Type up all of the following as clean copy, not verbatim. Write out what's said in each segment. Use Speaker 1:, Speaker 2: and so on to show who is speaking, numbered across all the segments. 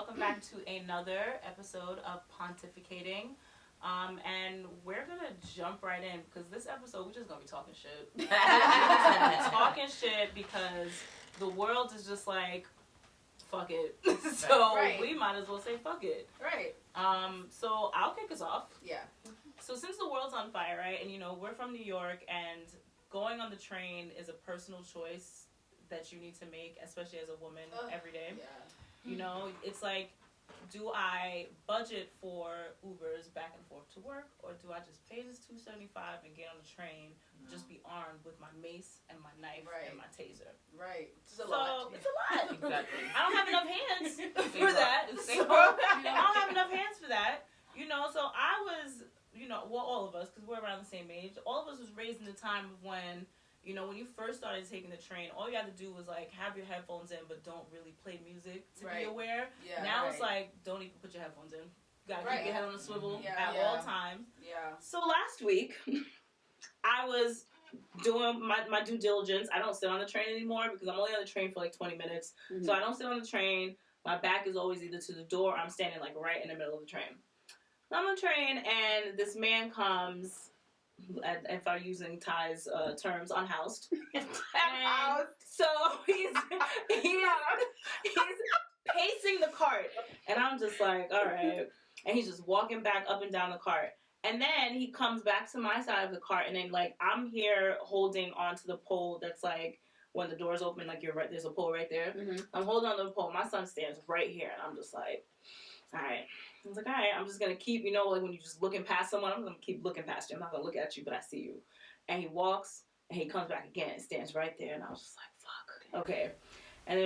Speaker 1: welcome back to another episode of Pontificating. And we're gonna jump right in because this episode we're just gonna be talking shit. Talking shit because the world is just like, fuck it. So we might as well say fuck it.
Speaker 2: Right.
Speaker 1: So I'll kick us off.
Speaker 2: Yeah.
Speaker 1: So since the world's on fire, right, and we're from New York, and going on the train is a personal choice that you need to make, especially as a woman every day.
Speaker 2: Yeah.
Speaker 1: It's like, do I budget for Ubers back and forth to work, or do I just pay this $275 and get on the train, just be armed with my mace and my knife and my taser?
Speaker 2: Right.
Speaker 1: It's a lot.
Speaker 3: Exactly.
Speaker 1: I don't have enough hands for that. I don't have enough hands for that. So I was, all of us, because we're around the same age, all of us was raised in the time of when, when you first started taking the train, all you had to do was, like, have your headphones in, but don't really play music to be aware.
Speaker 2: Yeah,
Speaker 1: now it's like, don't even put your headphones in. You gotta keep your head on a swivel at all times.
Speaker 2: Yeah.
Speaker 1: So last week, I was doing my due diligence. I don't sit on the train anymore because I'm only on the train for, like, 20 minutes. Mm-hmm. So I don't sit on the train. My back is always either to the door or I'm standing, like, right in the middle of the train. I'm on the train, and this man comes, if I'm using Ty's terms, unhoused. So he's pacing the cart, and I'm just like, all right. And he's just walking back up and down the cart. And then he comes back to my side of the cart, and then, like, I'm here holding onto the pole that's, like, when the door's open, like, you're right, there's a pole right there. Mm-hmm. I'm holding on to the pole. My son stands right here, and I'm just like, all right. I was like, all right, I'm just going to keep, like when you're just looking past someone, I'm going to keep looking past you. I'm not going to look at you, but I see you. And he walks, and he comes back again and stands right there. And I was just like, fuck. Okay. And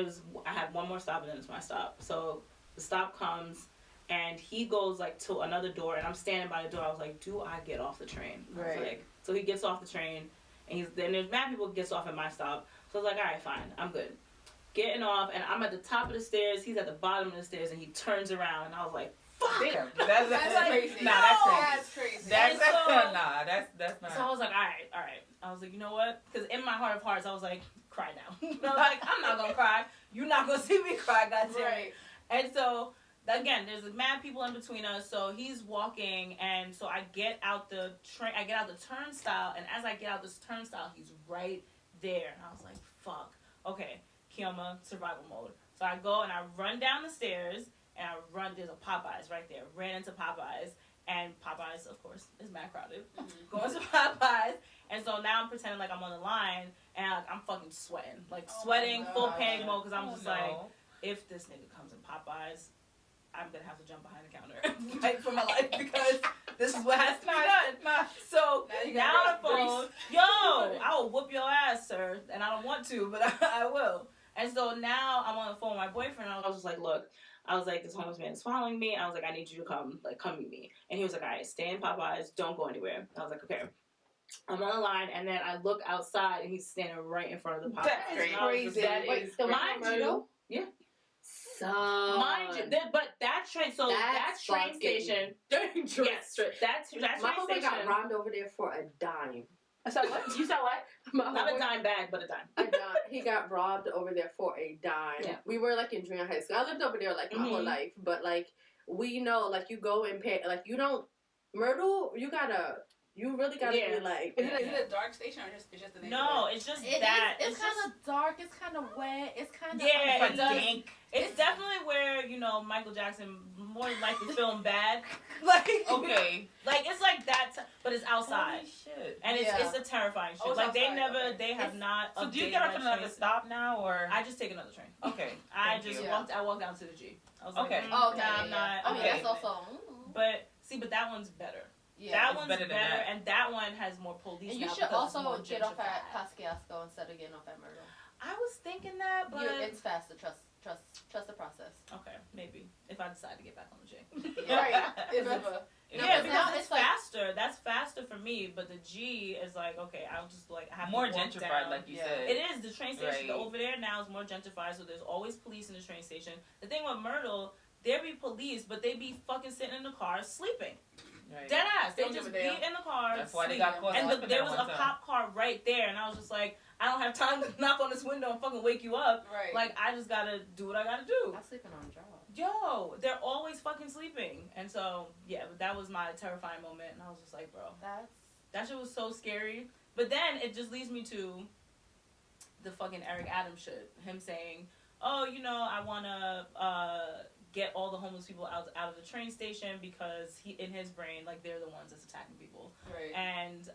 Speaker 1: I had one more stop, and then it's my stop. So the stop comes, and he goes, like, to another door, and I'm standing by the door. I was like, do I get off the train?
Speaker 2: Right.
Speaker 1: I was like, so he gets off the train, and then there's mad people who gets off at my stop. So I was like, all right, fine, I'm good. Getting off, and I'm at the top of the stairs. He's at the bottom of the stairs, and he turns around, and I was like, fuck.
Speaker 3: Damn, that's crazy.
Speaker 2: Nah, that's crazy.
Speaker 3: That's not.
Speaker 1: So I was like, all right. I was like, you know what? Because in my heart of hearts, I was like, cry now. I was like, I'm not gonna cry. You're not gonna see me cry, goddamn.
Speaker 2: Right.
Speaker 1: And so again, there's mad people in between us. So he's walking, and so I get out the train. I get out the turnstile, and as I get out this turnstile, he's right there, and I was like, fuck. Okay. Keoma, survival mode. So I go and I run down the stairs, and there's a Popeyes right there. Ran into Popeyes, and Popeyes, of course, is mad crowded. Mm-hmm. Going to Popeyes, and so now I'm pretending like I'm on the line, and I'm fucking sweating. Like, sweating, full panic mode, because I'm just like, if this nigga comes in Popeyes, I'm going to have to jump behind the counter, fight for my life, because this is what has to be done. So now on the phone, I will whoop your ass, sir, and I don't want to, but I will. And so now I'm on the phone with my boyfriend, and I was just like, look, I was like, this homeless man is following me. I was like, I need you to come meet me. And he was like, all right, stay in Popeyes, don't go anywhere. And I was like, okay. I'm on the line, and then I look outside, and he's standing right in front of the Popeyes.
Speaker 3: That's crazy.
Speaker 1: Wait, so mind you, yeah.
Speaker 4: So,
Speaker 1: mind you, but that train station, dangerous. Yes, that train
Speaker 4: my homie
Speaker 1: station
Speaker 4: got robbed over there for a dime.
Speaker 1: I said what? You said what? Not a dime bag, but a dime.
Speaker 4: A dime. He got robbed over there for a dime. Yeah. We were like in junior high school. I lived over there like my whole life, but like we know, like you go and pay, like you don't Myrtle. You really gotta be like.
Speaker 2: Is it a dark station or it's just the name?
Speaker 1: No, it's just
Speaker 2: it's kind of dark. It's kind of wet. It's kind of
Speaker 1: dank. It's definitely where Michael Jackson more likely filmed Bad. Like
Speaker 3: okay,
Speaker 1: like it's like that, but it's outside.
Speaker 3: Holy shit!
Speaker 1: And it's a terrifying shit. Like outside, they have not.
Speaker 3: So do you get off another stop now, or
Speaker 1: I just take another train?
Speaker 3: Okay,
Speaker 1: I walked down to the G. I was
Speaker 3: okay.
Speaker 1: Like, I'm not.
Speaker 2: Okay, that's also.
Speaker 1: But that one's better.
Speaker 2: Yeah,
Speaker 1: that one's better, and that one has more police.
Speaker 2: And you should also get off at Pascasco instead of getting off at Myrtle.
Speaker 1: I was thinking that, but
Speaker 2: it's faster. Trust the process.
Speaker 1: Okay, maybe if I decide to get back on the J.
Speaker 2: Right.
Speaker 1: Because it's faster. That's faster for me. But the G is like, okay, I'll just like have
Speaker 3: more
Speaker 1: to walk
Speaker 3: gentrified,
Speaker 1: down.
Speaker 3: like you said.
Speaker 1: It is. The train station over there now is more gentrified, so there's always police in the train station. The thing with Myrtle, there be police, but they be fucking sitting in the car sleeping.
Speaker 3: Right.
Speaker 1: Dead ass. They just be in the car.
Speaker 3: That's why they got caught.
Speaker 1: And there was a cop car right there, and I was just like, I don't have time to knock on this window and fucking wake you up.
Speaker 2: Right.
Speaker 1: Like, I just gotta do what I gotta do.
Speaker 2: I'm sleeping on the job.
Speaker 1: yo, they're always fucking sleeping. And so, yeah, that was my terrifying moment. And I was just like, bro, that shit was so scary. But then it just leads me to the fucking Eric Adams shit. Him saying, oh, you know, I want to get all the homeless people out of the train station because he, in his brain, like, they're the ones that's attacking people.
Speaker 3: Right.
Speaker 1: And,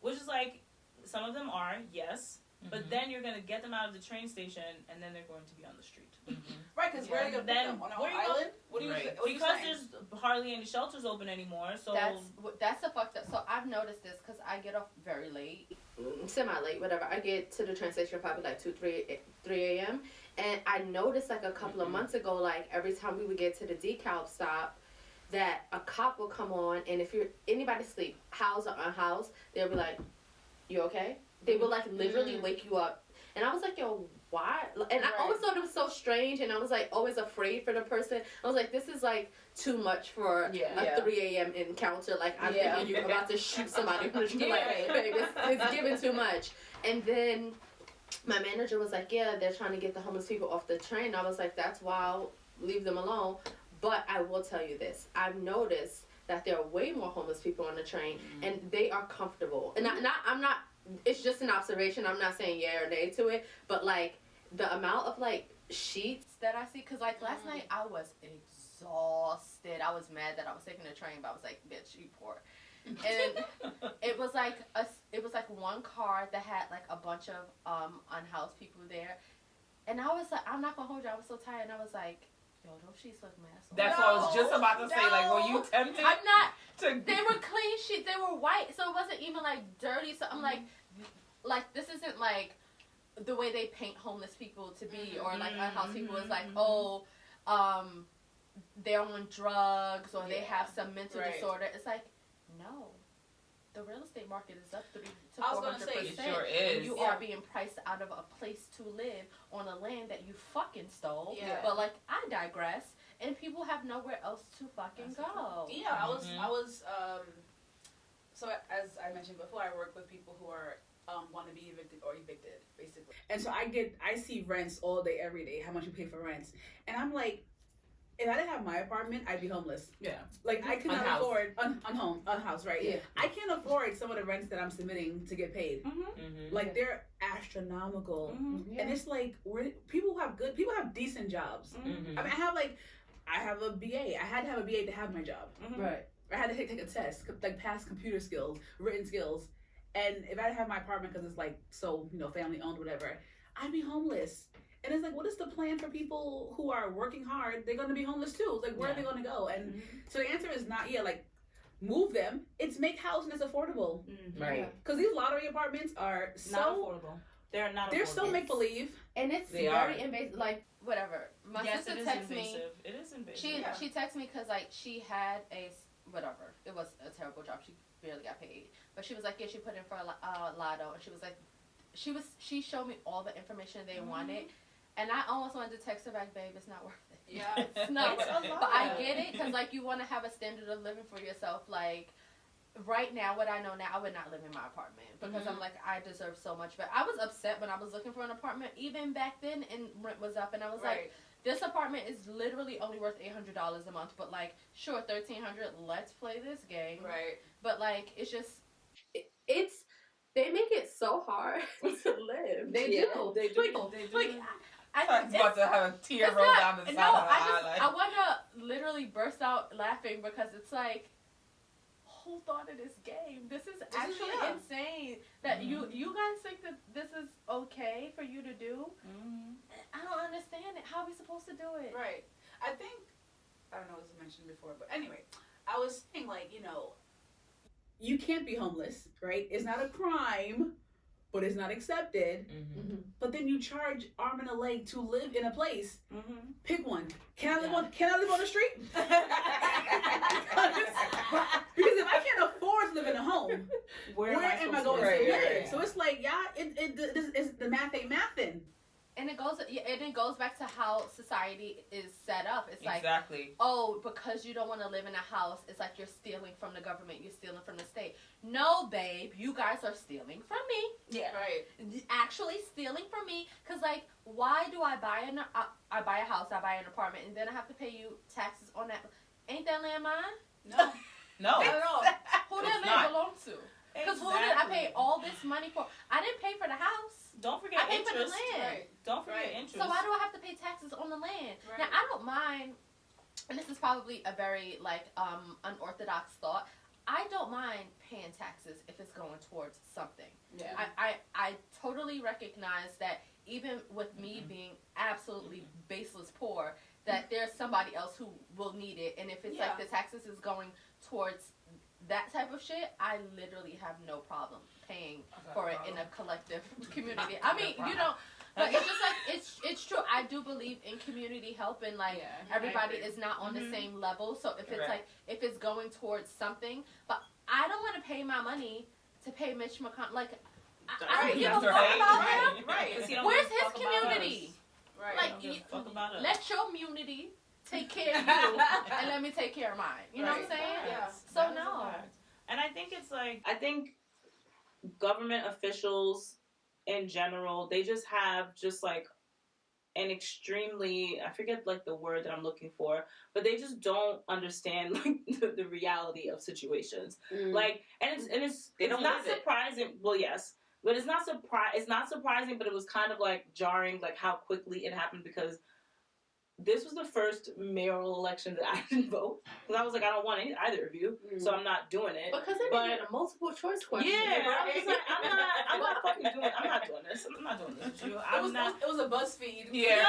Speaker 1: which is like, some of them are, yes. But then you're going to get them out of the train station, and then they're going to be on the street.
Speaker 5: Right, because where are you going to put them? On an island? What do you
Speaker 3: Right.
Speaker 5: what are you
Speaker 1: Because
Speaker 5: saying?
Speaker 1: there's hardly any shelters open anymore, so...
Speaker 2: That's a fucked up. So I've noticed this because I get off very late.
Speaker 4: Semi-late, whatever. I get to the train station probably like 3 a.m. And I noticed like a couple of months ago, like every time we would get to the decal stop, that a cop will come on, and if anybody sleep, housed or unhoused, they'll be like, you okay? They will like literally wake you up. And I was like, yo, why? And I always thought it was so strange, and I was like always afraid for the person. I was like, this is like too much for a 3 a.m. encounter. Like I'm thinking you're about to shoot somebody. Like, babe, it's giving too much. And then my manager was like, yeah, they're trying to get the homeless people off the train. I was like, that's wild. Leave them alone. But I will tell you this. I've noticed that there are way more homeless people on the train, and they are comfortable. And I'm not. It's just an observation. I'm not saying yeah or nay to it, but like the amount of like sheets
Speaker 2: that I see, because like last night I was exhausted. I was mad that I was taking the train, but I was like, bitch, you poor. And it was like one car that had like a bunch of unhoused people there, and I was like, I'm not gonna hold you. I was so tired, and I was like, yo, those sheets look mess.
Speaker 3: That's what I was just about to say. Like, were you tempted?
Speaker 2: I'm not.
Speaker 3: To...
Speaker 2: They were clean sheets. They were white, so it wasn't even like dirty. So I'm like this isn't like the way they paint homeless people to be, or like unhoused people is like, oh, they're on drugs or they have some mental disorder. It's like, no. The real estate market is up 300 to 400%.
Speaker 3: It sure is.
Speaker 2: And you are being priced out of a place to live on a land that you fucking stole.
Speaker 5: Yeah.
Speaker 2: But like, I digress. And people have nowhere else to fucking go.
Speaker 5: Yeah, I was so as I mentioned before, I work with people who are want to be evicted or evicted, basically. And so I see rents all day, every day, how much you pay for rents. And I'm like, if I didn't have my apartment, I'd be homeless. Yeah. Like, I cannot afford unhoused, right? Yeah. I can't afford some of the rents that I'm submitting to get paid. Like, they're astronomical. And it's like, people have decent jobs. I mean, I have a BA. I had to have a BA to have my job. Right. I had to take a test, like pass computer skills, written skills. And if I didn't have my apartment because it's like, so, you know, family owned, whatever, I'd be homeless. And it's like, what is the plan for people who are working hard? They're going to be homeless too. It's like, where are they going to go? And so the answer is not, like, move them. It's make housing as affordable. Right. Because these lottery apartments are so...
Speaker 1: Not affordable. They're not affordable.
Speaker 5: They're so make-believe.
Speaker 2: And it's very invasive. Like, whatever. My
Speaker 1: yes,
Speaker 2: sister
Speaker 1: it is
Speaker 2: texted me.
Speaker 1: It is invasive.
Speaker 2: She texted me because, like, she had whatever. It was a terrible job. She barely got paid. But she was like, yeah, she put in for a lotto. And she was like, she showed me all the information they wanted. And I almost wanted to text her back, babe, it's not worth it. Yeah, it's not. But I get it, because, like, you want to have a standard of living for yourself. Like, right now, what I know now, I would not live in my apartment. Because I'm like, I deserve so much. But I was upset when I was looking for an apartment, even back then, and rent was up. And I was like, this apartment is literally only worth $800 a month. But, like, sure, $1,300, let's play this game. Right. But, like, it's just...
Speaker 4: They make it so hard to live.
Speaker 2: They do.
Speaker 4: They do.
Speaker 2: Like,
Speaker 3: I was about to have a tear roll down the side of my eye.
Speaker 2: I want to literally burst out laughing because it's like, who thought of this game? This is actually insane. That you guys think that this is okay for you to do? I don't understand it. How are we supposed to do it?
Speaker 5: Right. I don't know if it was mentioned before, but anyway, I was saying, like, you know, you can't be homeless, right? It's not a crime, but it's not accepted. But then you charge arm and a leg to live in a place. Pick one. Can I live on the street? Because if I can't afford to live in a home, where am I going to live? So it's like, it's the math ain't mathin'.
Speaker 2: And it goes back to how society is set up. It's like,
Speaker 3: exactly.
Speaker 2: oh, because you don't want to live in a house, it's like you're stealing from the government, you're stealing from the state. No, babe, you guys are stealing from me.
Speaker 1: Yeah.
Speaker 5: Right.
Speaker 2: Actually stealing from me. Because, like, why do I buy I buy a house, I buy an apartment, and then I have to pay you taxes on that? Ain't that land mine?
Speaker 5: No.
Speaker 3: No.
Speaker 5: Not at all.
Speaker 2: Who
Speaker 3: It's
Speaker 2: that land
Speaker 3: not.
Speaker 2: belong to? Because who did I pay all this money for? I didn't pay for the house.
Speaker 1: Don't forget
Speaker 2: I paid
Speaker 1: interest.
Speaker 2: for the land.
Speaker 5: Right.
Speaker 1: Don't forget
Speaker 5: Right.
Speaker 1: interest.
Speaker 2: So why do I have to pay taxes on the land?
Speaker 5: Right.
Speaker 2: Now, I don't mind, and this is probably a very, like, unorthodox thought. I don't mind paying taxes if it's going towards something.
Speaker 5: Yeah.
Speaker 2: I totally recognize that even with me being absolutely baseless poor, that there's somebody else who will need it. And if it's like the taxes is going towards that type of shit, I literally have no problem paying for it in a collective community. I mean, you know, but it's just like, it's true. I do believe in community help, and like everybody is not on the same level. So if it's like, if it's going towards something, but I don't want to pay my money to pay Mitch McConnell. Like, I don't give a fuck about him.
Speaker 5: Right.
Speaker 2: Where's his community?
Speaker 5: Right.
Speaker 2: Like, let your community take care of you, and let me take care of mine. You know what I'm saying?
Speaker 5: Yeah.
Speaker 2: So no.
Speaker 1: And I think it's like, I think government officials in general, they just have just like an extremely, I forget like the word that I'm looking for, but they just don't understand like the reality of situations. Like, and it's not surprising. Well, yes, but it's not surprising, but it was kind of like jarring, like how quickly it happened, because this was the first mayoral election that I didn't vote, because I was like, I don't want either of you, so I'm not doing it.
Speaker 4: Because they made it a multiple choice question.
Speaker 1: Yeah, but I was like, I'm not fucking doing it. I'm not doing this. I'm not doing this with you.
Speaker 5: It was a BuzzFeed.
Speaker 3: Yeah.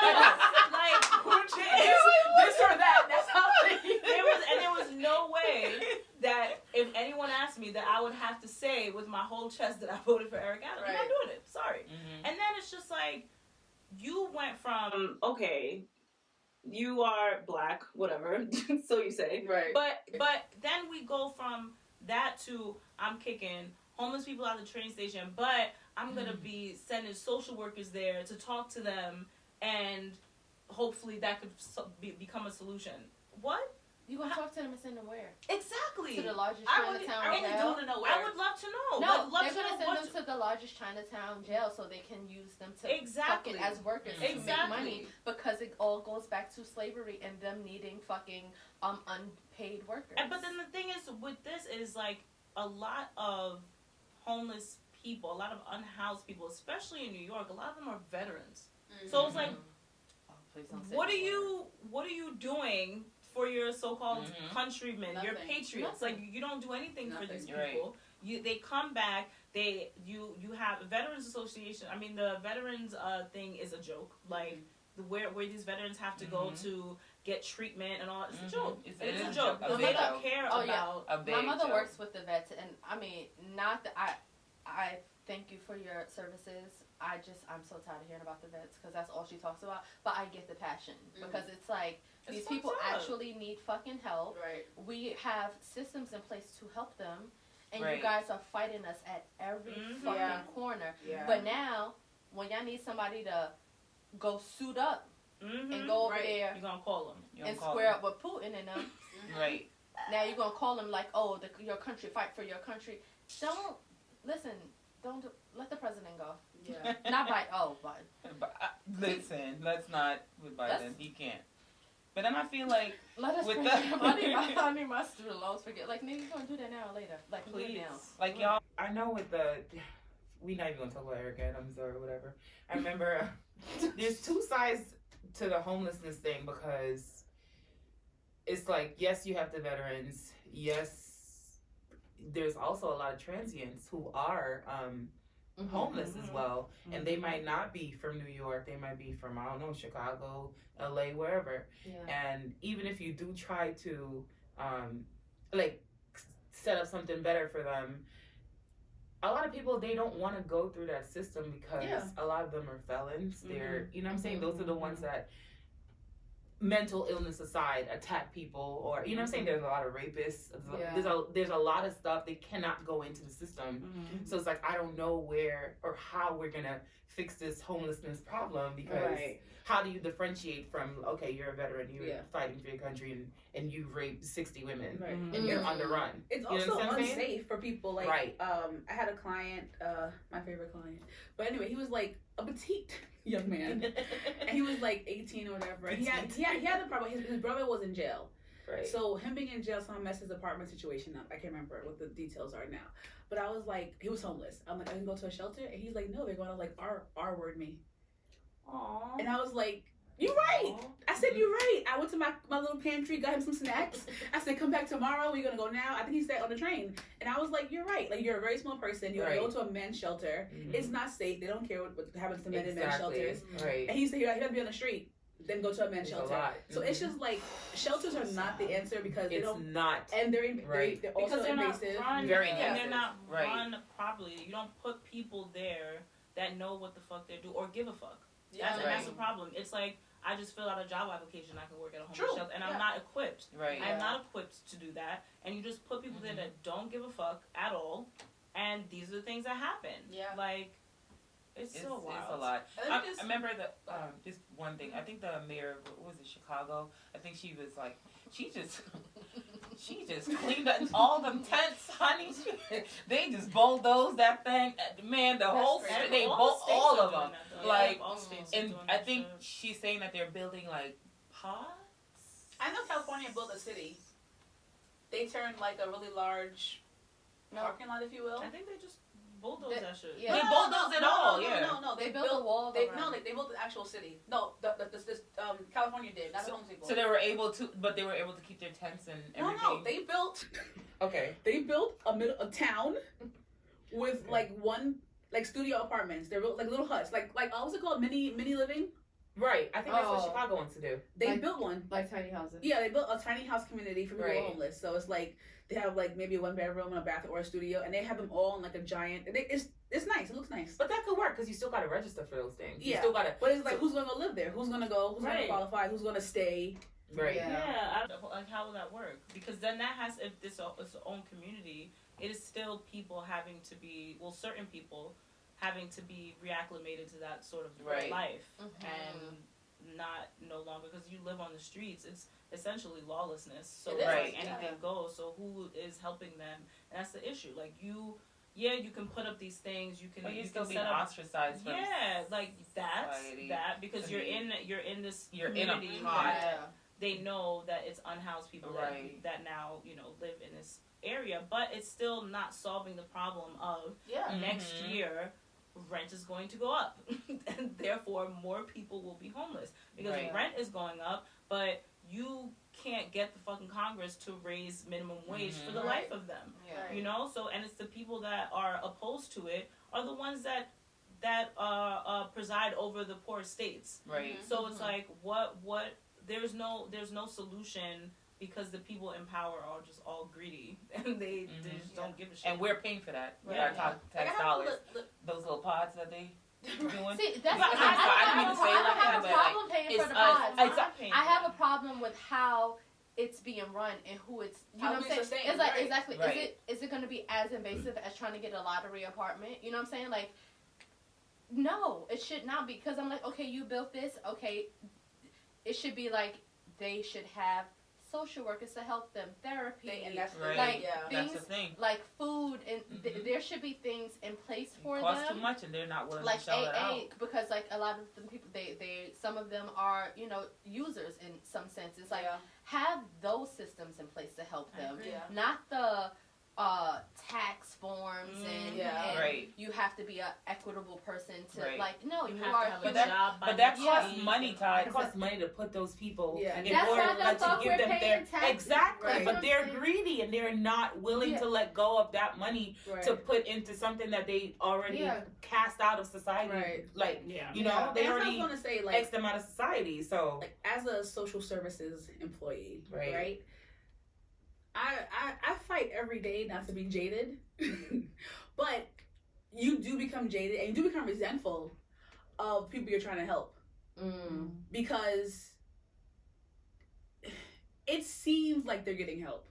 Speaker 1: Like,
Speaker 5: this or that. That's how
Speaker 1: there was no way that if anyone asked me that I would have to say with my whole chest that I voted for Eric Adams. I'm not doing it. Sorry.
Speaker 3: Mm-hmm.
Speaker 1: And then it's just like, you went from, okay, you are black, whatever, so you say.
Speaker 4: Right.
Speaker 1: But then we go from that to, I'm kicking homeless people out of the train station, but I'm going to be sending social workers there to talk to them, and hopefully that could become a solution. What?
Speaker 2: You gonna talk to them and send them where?
Speaker 1: Exactly.
Speaker 2: To the largest
Speaker 5: I really
Speaker 2: Chinatown jail?
Speaker 5: don't know where.
Speaker 1: I would love to know.
Speaker 2: No,
Speaker 1: love
Speaker 2: they're
Speaker 1: to
Speaker 2: gonna
Speaker 1: know
Speaker 2: send them to the largest Chinatown jail so they can use them to
Speaker 1: Exactly.
Speaker 2: fucking as workers to make money, because it all goes back to slavery and them needing fucking unpaid workers.
Speaker 1: But then the thing is with this is like a lot of homeless people, a lot of unhoused people, especially in New York, a lot of them are veterans. So it's like, what are you doing for your so-called countrymen, your patriots? Like, you don't do anything for these people. They come back. You have a veterans association. I mean, the veterans thing is a joke. Like, where these veterans have to go to get treatment and all. It's a joke. It's a joke. They don't care about.
Speaker 2: My mother works with the vets, and I mean, not that I thank you for your services. I'm so tired of hearing about the vets, because that's all she talks about. But I get the passion, because it's like, these people actually need fucking help.
Speaker 5: Right.
Speaker 2: We have systems in place to help them, and you guys are fighting us at every fucking corner.
Speaker 5: Yeah.
Speaker 2: But now, when y'all need somebody to go suit up and go over there,
Speaker 1: you're gonna call them
Speaker 2: and square up with Putin and them.
Speaker 3: Right.
Speaker 2: Now you're gonna call them like, oh, your country, fight for your country. Don't let the president go.
Speaker 5: Yeah.
Speaker 2: Not Biden. Oh, Biden.
Speaker 3: Listen, let's not with Biden. He can't. But then I feel like
Speaker 2: Let us
Speaker 3: with
Speaker 2: I need my student loans forget. Like, nigga, you gonna do that now or later? Like,
Speaker 1: Please.
Speaker 2: now.
Speaker 3: like y'all, I know with we not even gonna talk about Eric Adams or whatever. I remember there's two sides to the homelessness thing, because it's like, yes, you have the veterans. Yes, there's also a lot of transients who are homeless as well, and they might not be from New York. They might be from, I don't know, Chicago, LA, wherever. And even if you do try to like set up something better for them, a lot of people, they don't want to go through that system, because a lot of them are felons. They're, you know what I'm saying, those are the ones that mental illness aside, attack people, or you know what I'm saying. There's a lot of rapists.
Speaker 4: Yeah.
Speaker 3: There's a lot of stuff that cannot go into the system.
Speaker 1: Mm-hmm.
Speaker 3: So it's like I don't know where or how we're gonna fix this homelessness problem, because how do you differentiate from, okay, you're a veteran, you're fighting for your country, and you raped 60 women, and you're underrun.
Speaker 5: It's
Speaker 3: you know
Speaker 5: also
Speaker 3: what I'm saying?
Speaker 5: unsafe for people. Like, I had a client, my favorite client, but anyway, he was like a petite young man, and he was like 18 or whatever. And he had the problem. His brother was in jail.
Speaker 3: Right.
Speaker 5: So him being in jail, someone messed his apartment situation up. I can't remember what the details are now. But I was like, he was homeless. I'm like, I can go to a shelter, and he's like, no, they're going to like R word me.
Speaker 1: Aww.
Speaker 5: And I was like, you're right. I said, you're right. I went to my little pantry, got him some snacks. I said, come back tomorrow. We're going to go now. I think he stayed on the train. And I was like, you're right. Like, you're a very small person. You're going to go to a men's shelter. It's not safe. They don't care what happens to men in men's shelters.
Speaker 3: Right.
Speaker 5: And he said, he'd rather be on the street than go to a men's shelter. So it's just like, shelters are not the answer, because they don't.
Speaker 3: Not.
Speaker 5: And they're also invasive.
Speaker 3: Very
Speaker 1: and
Speaker 3: invasive.
Speaker 1: they're not run properly. You don't put people there that know what the fuck they do or give a fuck. And that's the problem. It's like, I just fill out a job application, I can work at a homeless shelter, and I'm not equipped. I'm not equipped to do that. And you just put people there that don't give a fuck at all, and these are the things that happen. Like, it's so wild.
Speaker 6: It's a lot. I remember just one thing. I think the mayor of, what was it, Chicago? I think she was like, she just cleaned up all them tents, honey. They just bulldozed that thing. Man, the whole state, they all of them. Like, and I think she's saying that they're building like pods.
Speaker 5: I know California built a city. They turned like a really large parking lot, if you will.
Speaker 1: I think they just bulldozed that shit.
Speaker 6: They bulldozed it all.
Speaker 5: No,
Speaker 2: they built a wall.
Speaker 5: They built the actual city. No, this California did, not the homeless people.
Speaker 6: So they were able to, but they were able to keep their tents and everything.
Speaker 5: No, they built. They built a town with like studio apartments. They're like little huts, like what's it called, mini living.
Speaker 3: Right. I think that's what Chicago wants to do.
Speaker 5: They built one,
Speaker 4: like tiny houses.
Speaker 5: Yeah, they built a tiny house community for people who are homeless. So it's like they have like maybe a 1-bedroom and a bathroom or a studio, and they have them all in like a giant. It's nice. It looks nice.
Speaker 3: But that could work, because you still got to register for those things. You
Speaker 5: Yeah.
Speaker 3: still got to.
Speaker 5: But it's like, who's gonna go live there? Who's gonna go? Who's gonna qualify? Who's gonna stay?
Speaker 3: Right.
Speaker 1: Like, how will that work? Because then that has, if this is its own community, it is still people having to be, certain people having to be reacclimated to that sort of life, and no longer, because you live on the streets, it's essentially lawlessness. So anything goes. So who is helping them? And that's the issue. Like, you can put up these things. You can.
Speaker 6: But you
Speaker 1: can
Speaker 6: still be
Speaker 1: set up,
Speaker 6: ostracized from
Speaker 1: like that because you're in this community
Speaker 6: in a pod.
Speaker 1: They know that it's unhoused people that now live in this area, but it's still not solving the problem of next year rent is going to go up, and therefore more people will be homeless because rent is going up, but you can't get the fucking Congress to raise minimum wage for the life of them. So, and it's the people that are opposed to it are the ones that preside over the poor states. So it's like, what there's no solution, because the people in power are just all greedy, and they just don't give a shit.
Speaker 6: And we're paying for that with our tax dollars. Those little pods that they doing.
Speaker 2: See, that's
Speaker 6: I didn't mean to say it like that, but
Speaker 2: problem paying for the pods. I have a problem with how it's being run and who it's. You know what I'm saying? It's like exactly. Is it going to be as invasive as trying to get a lottery apartment? You know what I'm saying? Like, no, it should not be. Because I'm like, okay, you built this. Okay, it should be like they should have social workers to help them, therapy,
Speaker 5: and that's
Speaker 2: like things
Speaker 6: that's the thing.
Speaker 2: Like food, and there should be things in place for them.
Speaker 6: It costs too much, and they're not willing to shell it out.
Speaker 2: Because like a lot of the people, some of them are users in some sense. It's like have those systems in place to help them, not the tax forms and you have to be an equitable person to you
Speaker 1: have
Speaker 2: are.
Speaker 1: To have a job,
Speaker 6: but that costs money, Todd.
Speaker 3: It costs money to put those people in
Speaker 2: That's
Speaker 3: order
Speaker 2: why
Speaker 3: to give them their exactly.
Speaker 2: Right.
Speaker 3: But they're greedy, and they're not willing to let go of that money to put into something that they already cast out of society. Like they already
Speaker 5: say,
Speaker 3: X them out of society. So
Speaker 5: like, as a social services employee, right? I fight every day not to be jaded, but you do become jaded and you do become resentful of people you're trying to help, because it seems like they're getting help.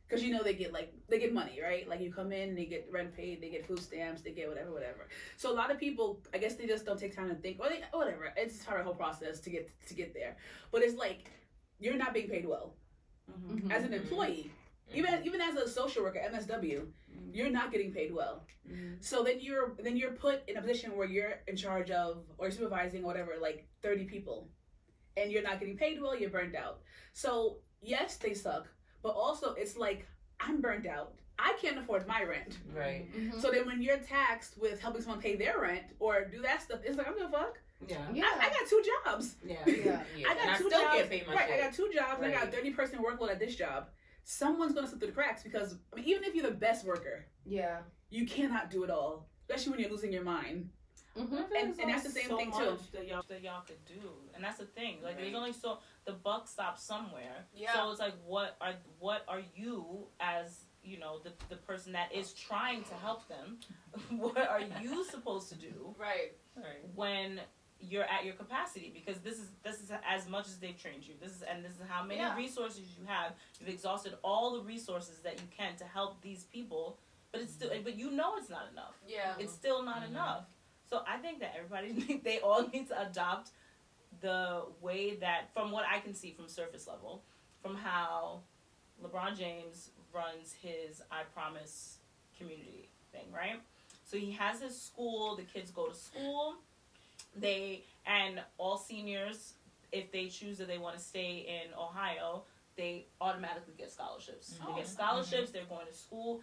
Speaker 5: Because they get money, right? Like you come in, they get rent paid, they get food stamps, they get whatever. So a lot of people, I guess they just don't take time to think, or whatever. It's just a whole process to get there. But it's like you're not being paid well as an employee, even as a social worker, MSW, you're not getting paid well. So then you're put in a position where you're in charge of or supervising or whatever, like 30 people, and you're not getting paid well. You're burnt out. So yes, they suck. But also, it's like, I'm burnt out. I can't afford my rent.
Speaker 3: Right.
Speaker 5: So then when you're taxed with helping someone pay their rent or do that stuff, it's like, I'm gonna fuck.
Speaker 3: Yeah.
Speaker 5: I got 2 jobs.
Speaker 3: Yeah.
Speaker 5: I got
Speaker 3: and
Speaker 5: 2
Speaker 3: I still
Speaker 5: jobs.
Speaker 3: can't pay my
Speaker 5: right.
Speaker 3: shit.
Speaker 5: I got 2 jobs.
Speaker 3: Right.
Speaker 5: And I got a 30-person workload at this job. Someone's gonna slip through the cracks because, even if you're the best worker, you cannot do it all, especially when you're losing your mind. And that's the same thing too.
Speaker 1: That y'all could do, and that's the thing. Like there's only the buck stops somewhere.
Speaker 2: Yeah.
Speaker 1: So it's like, what are you as the person that is trying to help them? What are you supposed to do?
Speaker 2: Right.
Speaker 1: When you're at your capacity, because this is as much as they've trained you. This is how many resources you have. You've exhausted all the resources that you can to help these people, but it's still it's not enough.
Speaker 2: Yeah.
Speaker 1: It's still not enough. So I think that they all need to adopt the way that, from what I can see from surface level, from how LeBron James runs his I Promise community thing, right? So he has his school, the kids go to school, and all seniors, if they choose that they want to stay in Ohio, they automatically get scholarships. They get scholarships, they're going to school.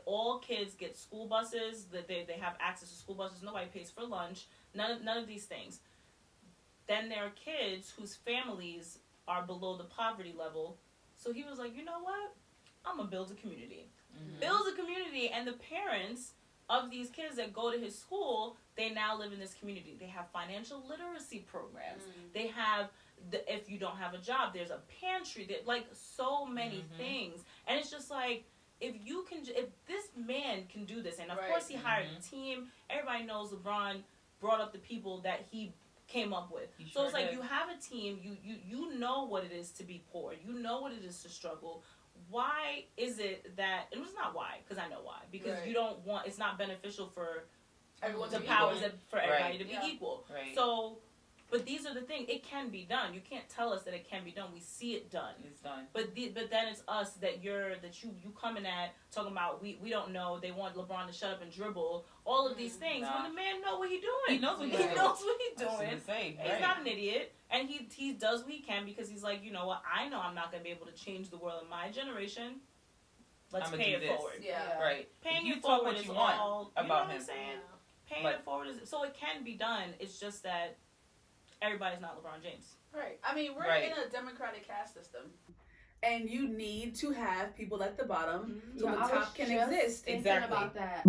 Speaker 1: All kids get school buses. They have access to school buses. Nobody pays for lunch. None of these things. Then there are kids whose families are below the poverty level. So he was like, you know what? I'm gonna build a community. Build a community, and the parents of these kids that go to his school, they now live in this community. They have financial literacy programs. They have if you don't have a job, there's a pantry. Like so many things, and it's just like. If this man can do this, and of course he hired a team. Everybody knows LeBron brought up the people that he came up with. So it's like you have a team. You know what it is to be poor. You know what it is to struggle. Why is it that? And it's not why, because I know why. Because you don't want. It's not beneficial for
Speaker 2: everyone
Speaker 1: the powers for everybody to be equal.
Speaker 6: Right.
Speaker 1: So. But these are the things. It can be done. You can't tell us that it can be done. We see it done.
Speaker 6: It's done.
Speaker 1: But then it's us that you coming at talking about we don't know. They want LeBron to shut up and dribble. All of these things. When the man know what he's doing.
Speaker 6: He knows what
Speaker 1: he's doing. He's not an idiot, and he does what he can because he's like, you know what? I know I'm not gonna be able to change the world in my generation. Let's pay it forward.
Speaker 2: Yeah.
Speaker 6: Right.
Speaker 1: Paying
Speaker 6: you
Speaker 1: it forward
Speaker 6: what
Speaker 1: is
Speaker 6: you want
Speaker 1: all.
Speaker 6: about
Speaker 1: you know what
Speaker 6: him.
Speaker 1: I'm saying? Paying it forward is so it can be done. It's just that. Everybody's not LeBron James.
Speaker 2: Right. I mean, we're in a democratic caste system.
Speaker 5: And you need to have people at the bottom so the top can exist.
Speaker 4: Thinking
Speaker 3: Exactly.
Speaker 4: about that.